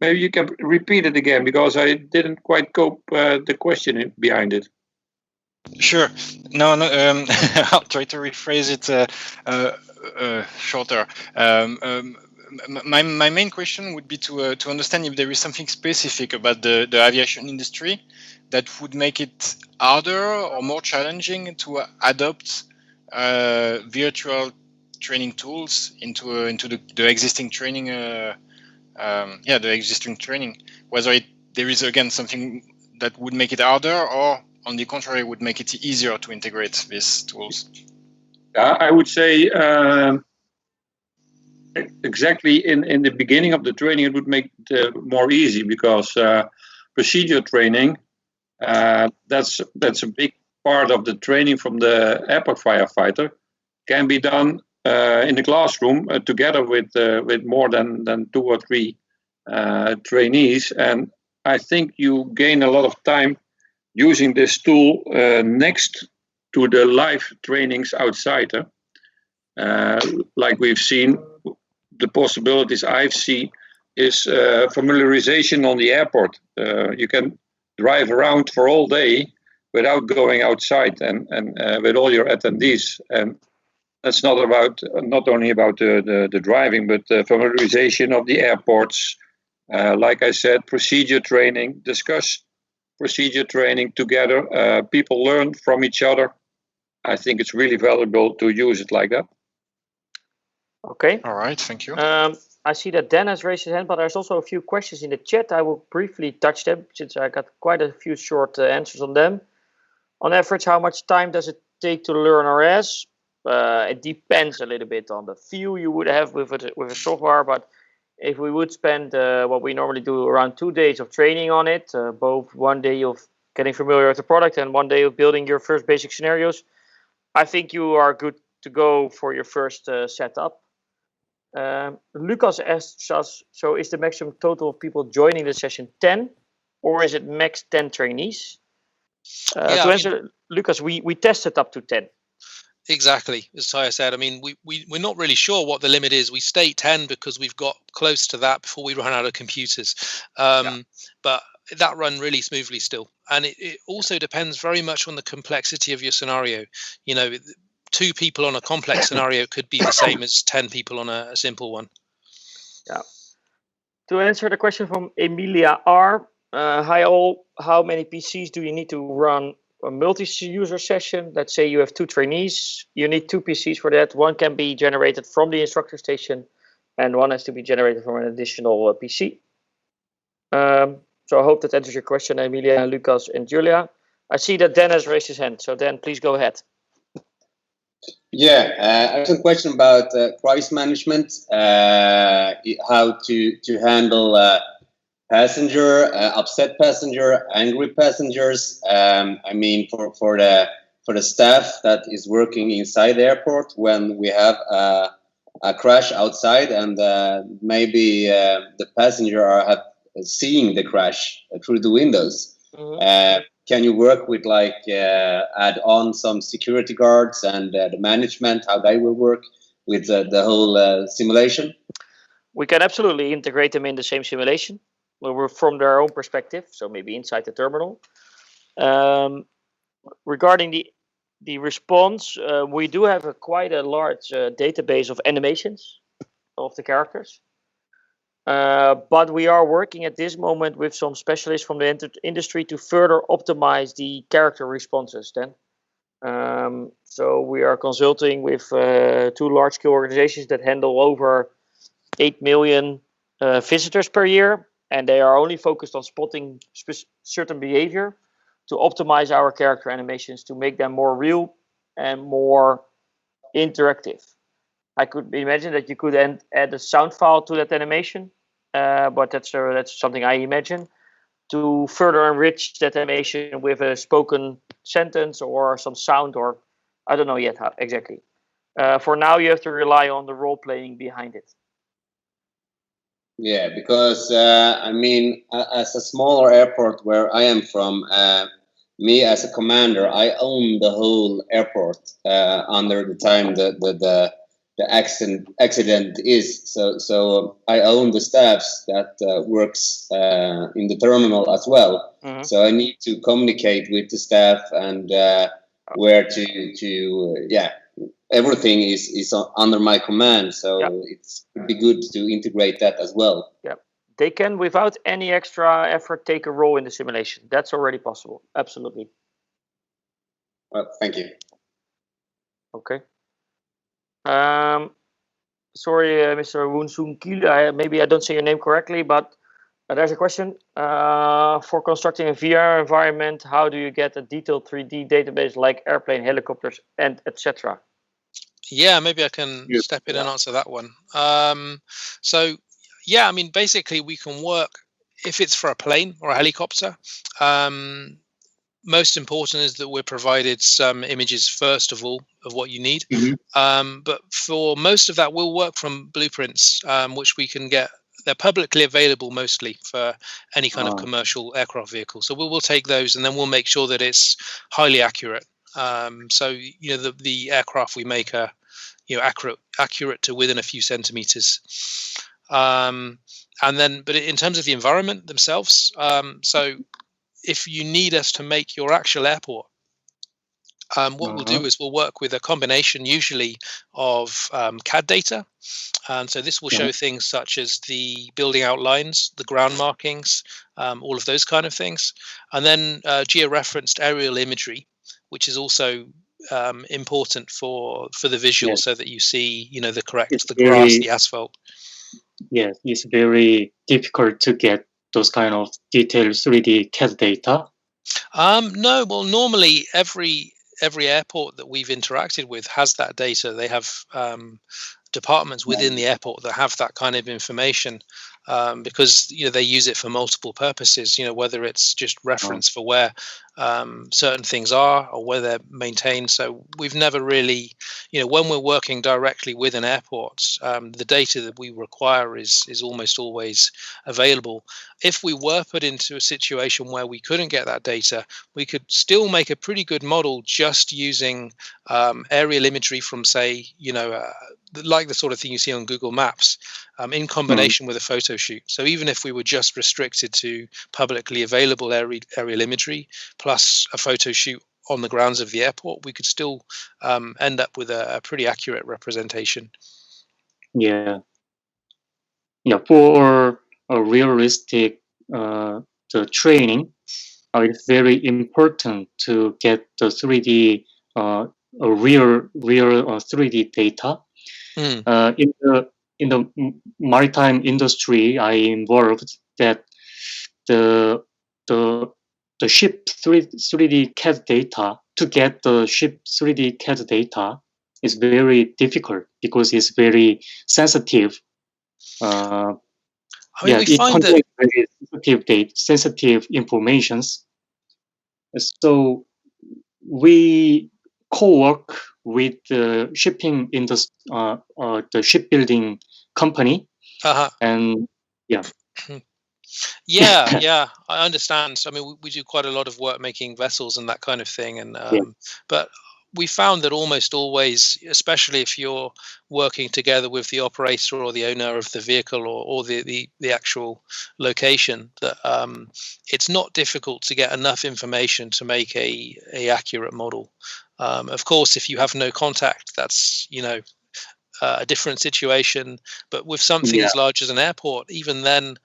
maybe you can repeat it again, because I didn't quite cope the question behind it. Sure. No. I'll try to rephrase it shorter. My main question would be to understand if there is something specific about the aviation industry that would make it harder or more challenging to adopt virtual training tools into the existing training. The existing training. Whether there is again something that would make it harder, or on the contrary would make it easier to integrate these tools. I would say exactly in the beginning of the training it would make it more easy, because procedure training, that's a big part of the training from the airport firefighter, can be done in the classroom together with more than 2 or 3 trainees, and I think you gain a lot of time using this tool next to the live trainings outside. Like we've seen, the possibilities I've seen is familiarization on the airport. You can drive around for all day without going outside and with all your attendees, and that's not only about the driving, but the familiarization of the airports. Like I said, procedure training, discuss procedure training together. People learn from each other. I think it's really valuable to use it like that. Okay. All right, thank you. I see that Dan has raised his hand, but there's also a few questions in the chat. I will briefly touch them, since I got quite a few short answers on them. On average, how much time does it take to learn RS? It depends a little bit on the feel you would have with a software, but if we would spend what we normally do, around 2 days of training on it, both 1 day of getting familiar with the product and 1 day of building your first basic scenarios, I think you are good to go for your first setup. Lucas asks us, so is the maximum total of people joining the session 10, or is it max 10 trainees? To answer, Lucas, we tested up to 10. Exactly, as Taya said. I mean, we're not really sure what the limit is. We state 10 because we've got close to that before we run out of computers. But that run really smoothly still. And it also depends very much on the complexity of your scenario. 2 people on a complex scenario could be the same as 10 people on a simple one. Yeah. To answer the question from Emilia R. Hi all, how many PCs do you need to run a multi-user session? Let's say you have 2 trainees. You need 2 PCs for that. One can be generated from the instructor station, and one has to be generated from an additional PC. So I hope that answers your question, Emilia, Lucas, and Julia. I see that Dan has raised his hand. So Dan, please go ahead. Yeah, I have a question about crisis management, how to handle passenger, upset passenger, angry passengers. I mean, for the staff that is working inside the airport when we have a crash outside, and maybe the passenger are seeing the crash through the windows. Mm-hmm. Can you work with add on some security guards and the management, how they will work with the whole simulation? We can absolutely integrate them in the same simulation. We're from their own perspective, so maybe inside the terminal. Regarding the response, we do have quite a large database of animations of the characters. But we are working at this moment with some specialists from the industry to further optimize the character responses then. So we are consulting with 2 large-scale organizations that handle over 8 million visitors per year, and they are only focused on spotting certain behavior to optimize our character animations to make them more real and more interactive. I could imagine that you could add a sound file to that animation, but that's something I imagine, to further enrich that animation with a spoken sentence or some sound, or I don't know yet how exactly. For now, you have to rely on the role playing behind it. Yeah, because I mean, as a smaller airport where I am from, me as a commander, I own the whole airport under the time the accident is. So I own the staffs that works in the terminal as well. Mm-hmm. So I need to communicate with the staff and where to everything is under my command. So it would be good to integrate that as well. Yeah, they can, without any extra effort, take a role in the simulation. That's already possible. Absolutely. Well, thank you. Okay. Sorry, Mr. Woonsoon Kiel. Maybe I don't say your name correctly, but there's a question. For constructing a VR environment, how do you get a detailed 3D database like airplane, helicopters, and etc.? Yeah, maybe I can step in and answer that one. So, yeah, I mean, basically, we can work if it's for a plane or a helicopter. Most important is that we're provided some images first of all of what you need. Mm-hmm. But for most of that, we'll work from blueprints, which we can get. They're publicly available mostly for any kind of commercial aircraft vehicle. So we'll take those, and then we'll make sure that it's highly accurate. So the aircraft we make are accurate to within a few centimeters. And then, but in terms of the environment themselves, so if you need us to make your actual airport, what we'll do is we'll work with a combination usually of CAD data. And so this will show things such as the building outlines, the ground markings, all of those kind of things. And then georeferenced aerial imagery, which is also important for the visual, so that you see, the correct, grass, the asphalt. Yeah, it's very difficult to get those kind of detailed 3D CAD data. No, well, normally every airport that we've interacted with has that data. They have departments within the airport that have that kind of information, because they use it for multiple purposes. Whether it's just reference for where certain things are or where they're maintained. So we've never really, when we're working directly with an airport, the data that we require is almost always available. If we were put into a situation where we couldn't get that data, we could still make a pretty good model just using aerial imagery from, say, like the sort of thing you see on Google Maps, in combination with a photo shoot. So even if we were just restricted to publicly available aerial imagery plus a photo shoot on the grounds of the airport, we could still end up with a pretty accurate representation. Yeah. For a realistic the training, it's very important to get the 3D a real 3D data. In the maritime industry I involved, that the ship 3D CAD data, to get the ship 3D CAD data is very difficult because it's very sensitive. We find that very sensitive informations. So we co-work with the shipping industry, the shipbuilding company, and yeah. Yeah, I understand. I mean, we do quite a lot of work making vessels and that kind of thing, and but we found that almost always, especially if you're working together with the operator or the owner of the vehicle or the actual location, that it's not difficult to get enough information to make a accurate model. Of course, if you have no contact, that's a different situation. But with something as large as an airport, even then,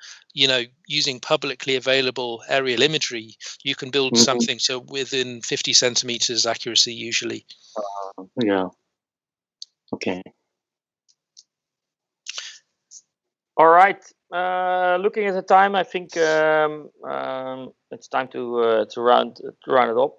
using publicly available aerial imagery, you can build something so within 50 centimeters accuracy usually. Okay. All right. Looking at the time, I think it's time to round it up.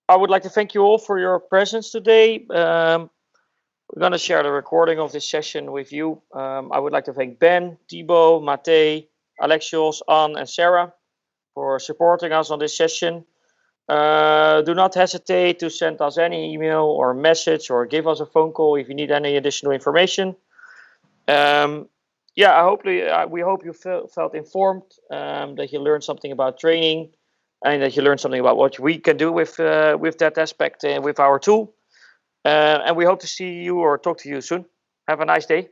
I would like to thank you all for your presence today. We're going to share the recording of this session with you. I would like to thank Ben, Thibaut, Mate, Alexios, Anne, and Sarah for supporting us on this session. Do not hesitate to send us any email or message or give us a phone call if you need any additional information. We hope you felt informed, that you learned something about training, and that you learned something about what we can do with that aspect with our tool. And we hope to see you or talk to you soon. Have a nice day.